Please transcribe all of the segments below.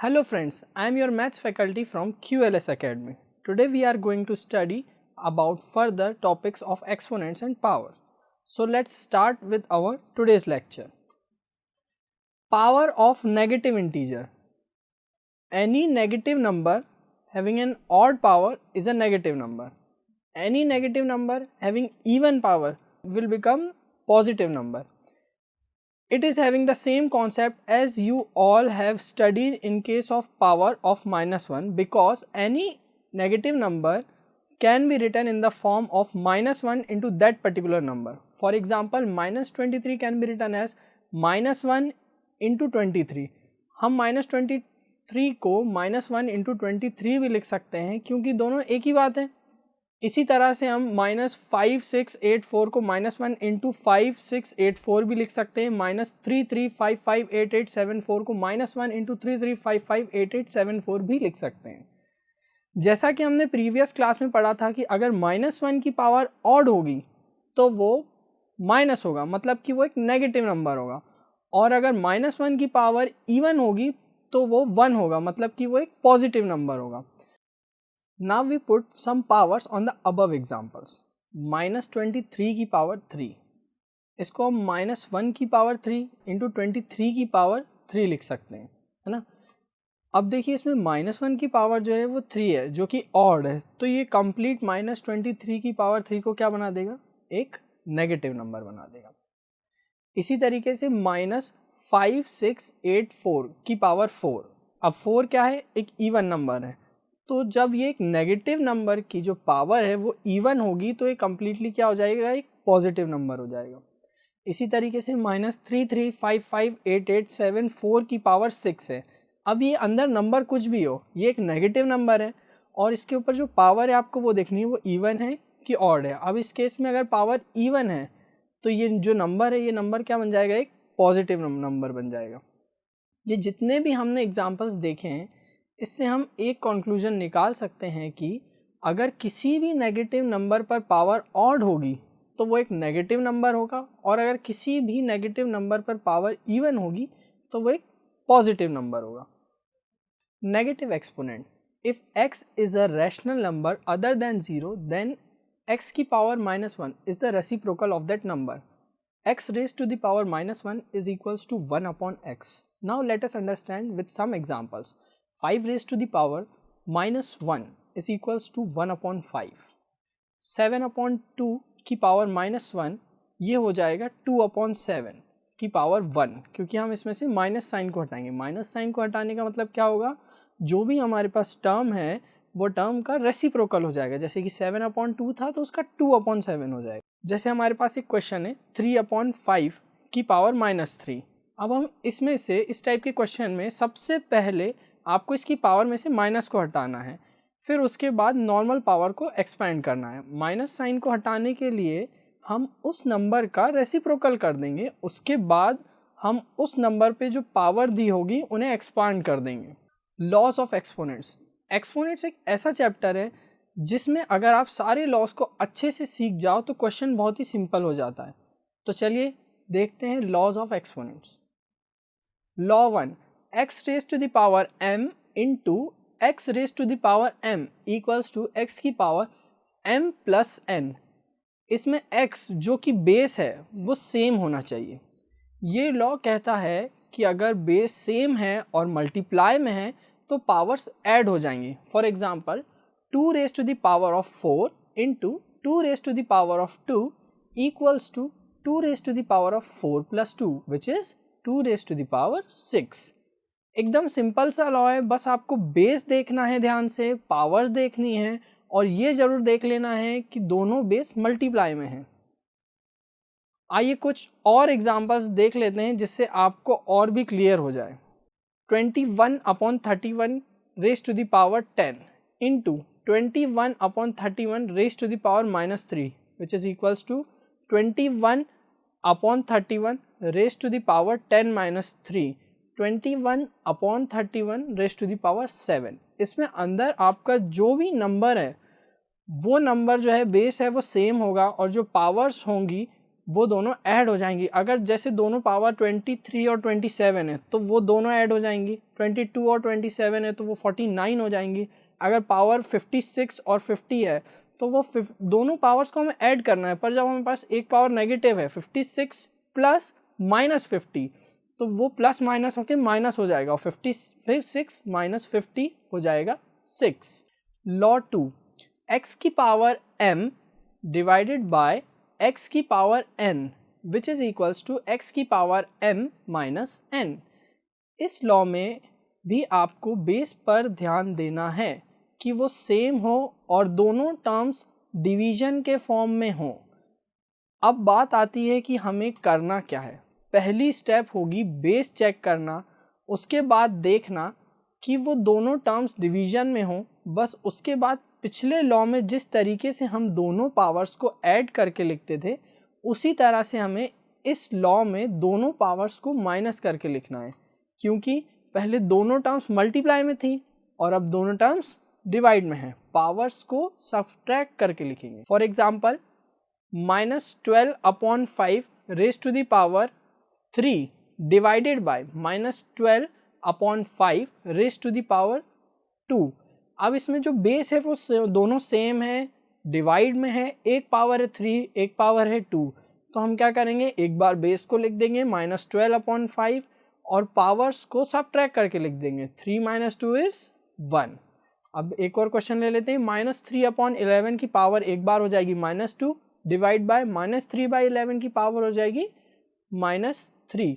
Hello friends, I am your maths faculty from QLS Academy. Today we are going to study about further topics of exponents and power. So let's start with our today's lecture. Power of negative integer. Any negative number having an odd power is a negative number. Any negative number having even power will become positive number. It is having the same concept as you all have studied in case of power of -1, because any negative number can be written in the form of -1 into that particular number. For example, -23 can be written as -1 into 23. हम -23 को -1 into 23 भी लिख सकते हैं क्योंकि दोनों एक ही बात है. इसी तरह से हम -5684 को -1 इंटू 5684 भी लिख सकते हैं. -33558874 को -1 इंटू 33558874 भी लिख सकते हैं. जैसा कि हमने प्रीवियस क्लास में पढ़ा था कि अगर -1 की पावर ऑड होगी तो वो माइनस होगा, मतलब कि वो एक नेगेटिव नंबर होगा, और अगर -1 की पावर इवन होगी तो वो 1 होगा, मतलब कि वो एक पॉजिटिव नंबर होगा. Now we put some powers on the above examples. -23 की पावर 3, इसको हम -1 की पावर 3 इंटू 23 की पावर 3 लिख सकते हैं, है ना. अब देखिए इसमें -1 की पावर जो है वो 3 है, जो कि ऑड है, तो ये कंप्लीट -23 की पावर 3 को क्या बना देगा, एक नेगेटिव नंबर बना देगा. इसी तरीके से -5684 की पावर 4, अब 4 क्या है, एक इवन नंबर है, तो जब ये एक नेगेटिव नंबर की जो पावर है वो इवन होगी तो ये कम्प्लीटली क्या हो जाएगा, एक पॉजिटिव नंबर हो जाएगा. इसी तरीके से -33558874 की पावर 6 है. अब ये अंदर नंबर कुछ भी हो, ये एक नेगेटिव नंबर है और इसके ऊपर जो पावर है आपको वो देखनी है, वो इवन है कि ऑड है. अब इस केस में अगर पावर इवन है तो ये जो नंबर है, ये नंबर क्या बन जाएगा, एक पॉजिटिव नंबर बन जाएगा. ये जितने भी हमने एग्जाम्पल्स देखे हैं, इससे हम एक कंक्लूजन निकाल सकते हैं कि अगर किसी भी नेगेटिव नंबर पर पावर ऑड होगी तो वो एक नेगेटिव नंबर होगा, और अगर किसी भी नेगेटिव नंबर पर पावर इवन होगी तो वो एक पॉजिटिव नंबर होगा. Negative exponent. If x is a rational number other than 0 then x की power -1 is the reciprocal of that number. x raised to the power -1 is equals to 1 upon x. Now let us understand with some examples. 5 raised to the power -1 is equals to 1 upon 5. 7 upon 2 की power -1 ये हो जाएगा 2 upon 7 की power 1, क्योंकि हम इसमें से minus sign को हटाएंगे. माइनस साइन को हटाने का मतलब क्या होगा, जो भी हमारे पास टर्म है वो टर्म का रेसिप्रोकल हो जाएगा. जैसे कि 7 upon 2 था तो उसका 2 upon 7 हो जाएगा. जैसे हमारे पास एक क्वेश्चन है 3 upon 5 की पावर -3. अब हम इसमें से इस टाइप के क्वेश्चन में सबसे पहले आपको इसकी पावर में से माइनस को हटाना है, फिर उसके बाद नॉर्मल पावर को एक्सपेंड करना है. माइनस साइन को हटाने के लिए हम उस नंबर का रेसिप्रोकल कर देंगे, उसके बाद हम उस नंबर पे जो पावर दी होगी उन्हें एक्सपांड कर देंगे. Loss of exponents. एक्सपोनेंट्स एक ऐसा चैप्टर है जिसमें अगर आप सारे लॉस को अच्छे से सीख जाओ तो क्वेश्चन बहुत ही सिंपल हो जाता है. तो चलिए देखते हैं laws of exponents. Law 1, x raised to the power m into x raised to the power m equals to x की पावर m plus n. इसमें x जो कि बेस है वो सेम होना चाहिए. ये लॉ कहता है कि अगर बेस सेम है और मल्टीप्लाई में है तो पावर्स ऐड हो जाएंगी. For example 2 raised to the power of 4 into 2 raised to the power of 2 equals to 2 raised to the power of 4 plus 2 which is 2 raised to the power 6. एकदम simple सा law है, बस आपको base देखना है ध्यान से, पावर्स देखनी है, और ये जरूर देख लेना है कि दोनों बेस मल्टीप्लाई में हैं. आइए कुछ और एग्जांपल्स देख लेते हैं जिससे आपको और भी क्लियर हो जाए. 21 upon 31 raised to the power 10 into 21 upon 31 raised to the power -3 which is equals to 21 upon 31 raised to the power 10 minus 3 21 upon 31 raised to the power 7. इसमें अंदर आपका जो भी नंबर है वो नंबर जो है बेस है वो सेम होगा, और जो पावर्स होंगी वो दोनों ऐड हो जाएंगी। अगर जैसे दोनों पावर 23 और 27 है तो वो दोनों ऐड हो जाएंगी, 22 और 27 है तो वो 49 हो जाएंगी। अगर पावर 56 और 50 है तो वो दोनों पावर्स को हमें ऐड करना है, पर जब हमारे पास एक पावर नेगेटिव है 56 प्लस माइनस 50 तो वो प्लस माइनस होके माइनस हो जाएगा और 56 माइनस 50 हो जाएगा 6। लॉ 2, x की power m divided by x की power n which is equals to x की पावर m माइनस n। इस लॉ में भी आपको बेस पर ध्यान देना है कि वो सेम हो और दोनों टर्म्स डिवीजन के फॉर्म में हो। अब बात आती है कि हमें करना क्या है। पहली स्टेप होगी बेस चेक करना, उसके बाद देखना कि वो दोनों टर्म्स डिवीजन में हो। बस उसके बाद पिछले लॉ में जिस तरीके से हम दोनों पावर्स को ऐड करके लिखते थे उसी तरह से हमें इस लॉ में दोनों पावर्स को माइनस करके लिखना है, क्योंकि पहले दोनों टर्म्स मल्टीप्लाई में थी और अब दोनों टर्म्स डिवाइड में है। पावर्स को सब्ट्रैक्ट करके लिखेंगे। For example -12/5 raise to the power 3 divided by -12/5 raise to the power 2। अब इसमें जो बेस है वो दोनों सेम है, डिवाइड में है, एक पावर है 3 एक पावर है 2। तो हम क्या करेंगे, एक बार बेस को लिख देंगे -12/5 और पावर्स को सब्ट्रैक्ट करके लिख देंगे। 3 - 2 इज 1। अब एक और क्वेश्चन ले लेते हैं। -3/11 की पावर एक बार हो जाएगी -2 डिवाइड बाय -3/11 की पावर हो जाएगी -3।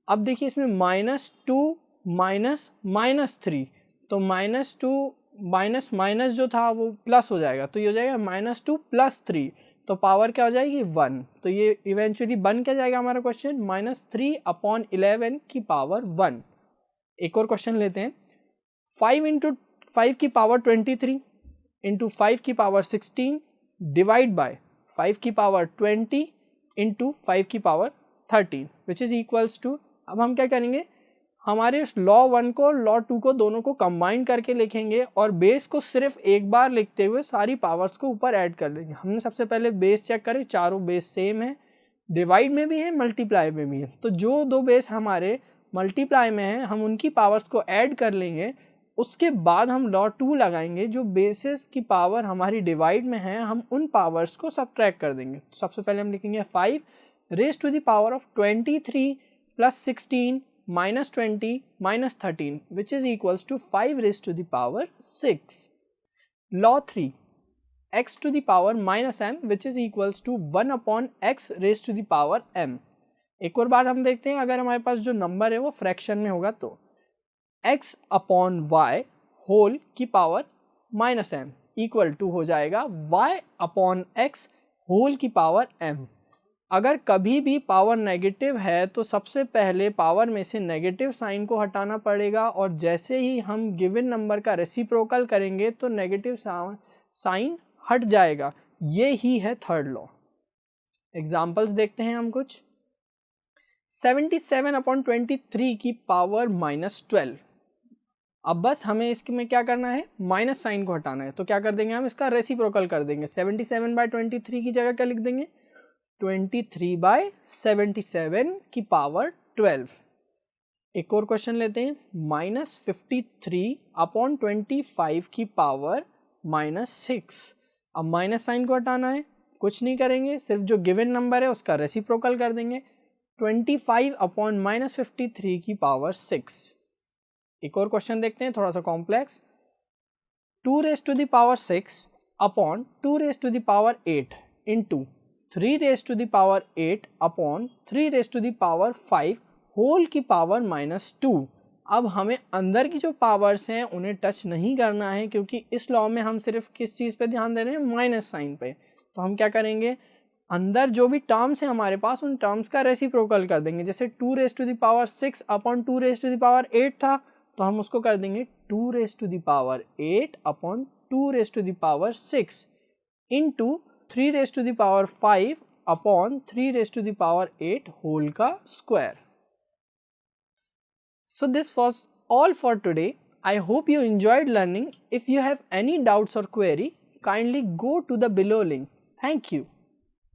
अब देखिए इसमें -2 -3 तो -2 माइनस माइनस जो था वो प्लस हो जाएगा, तो ये हो जाएगा -2 + 3 तो पावर क्या हो जाएगी 1। तो ये इवेंचुअली बन क्या जाएगा हमारा क्वेश्चन -3/11 की पावर 1। एक और क्वेश्चन लेते हैं। 5 × 5 की पावर 23 × 5 की पावर 16 डिवाइड बाय 5 की पावर 20 × 5 की power 13 which is equals to. अब हम क्या करेंगे, हमारे लॉ 1 को लॉ 2 को दोनों को कंबाइन करके लिखेंगे और बेस को सिर्फ एक बार लिखते हुए सारी पावर्स को ऊपर ऐड कर लेंगे। हमने सबसे पहले बेस चेक करे, चारों बेस सेम है, डिवाइड में भी है, मल्टीप्लाई में भी है। तो जो दो बेस हमारे मल्टीप्लाई में है हम उनकी पावर्स को ऐड कर लेंगे। उसके बाद हम लॉ 2 लगाएंगे, जो बेसिस की पावर हमारी डिवाइड में है हम उन पावर्स को सब्ट्रैक्ट कर देंगे। सबसे पहले हम लिखेंगे 5 raise to the power of 23 + 16 -20 -13 which is equals to 5 raised to the power 6. Law 3, x to the power -m which is equals to 1/x raised to the power m। एक और बार हम देखते हैं, अगर हमारे पास जो नंबर है वो फ्रैक्शन में होगा तो x/y होल की पावर -m इक्वल टू हो जाएगा y/x होल की पावर m। अगर कभी भी पावर नेगेटिव है तो सबसे पहले पावर में से नेगेटिव साइन को हटाना पड़ेगा और जैसे ही हम गिवन नंबर का रेसिप्रोकल करेंगे तो नेगेटिव साइन हट जाएगा। ये ही है थर्ड लॉ। एग्जांपल्स देखते हैं हम कुछ। 77/23 की पावर -12। अब बस हमें इसमें क्या करना है, माइनस साइन को हटाना है। तो क्या कर देंगे, हम इसका रेसिप्रोकल कर देंगे। 77/23 की जगह क्या लिख देंगे, 23/77 की पावर 12। एक और क्वेश्चन लेते हैं। -53/25 की पावर -6। अब माइनस साइन को हटाना है, कुछ नहीं करेंगे, सिर्फ जो गिवन नंबर है उसका रेसिप्रोकल कर देंगे। 25/-53 की पावर 6। एक और क्वेश्चन देखते हैं, थोड़ा सा complex. 2 raised to the power 6 upon 2 raised to the power 8 into 3 raised to the power 8 upon 3 raised to the power 5 whole की पावर -2। अब हमें अंदर की जो पावर्स हैं उन्हें टच नहीं करना है, क्योंकि इस लॉ में हम सिर्फ किस चीज़ पे ध्यान दे रहे हैं, माइनस साइन पे। तो हम क्या करेंगे, अंदर जो भी टर्म्स हैं हमारे पास उन टर्म्स का रेसिप्रोकल कर देंगे। जैसे 2 raised to the power 6 upon 2 raised to the power 8 था, तो हम उसको कर देंगे 2 raised to the power 8 upon 2 raised to the power 6 into 3 raised to the power 5 upon 3 raised to the power 8 whole का square. So this was all for today. I hope you enjoyed learning. If you have any doubts or query, kindly go to the below link. Thank you.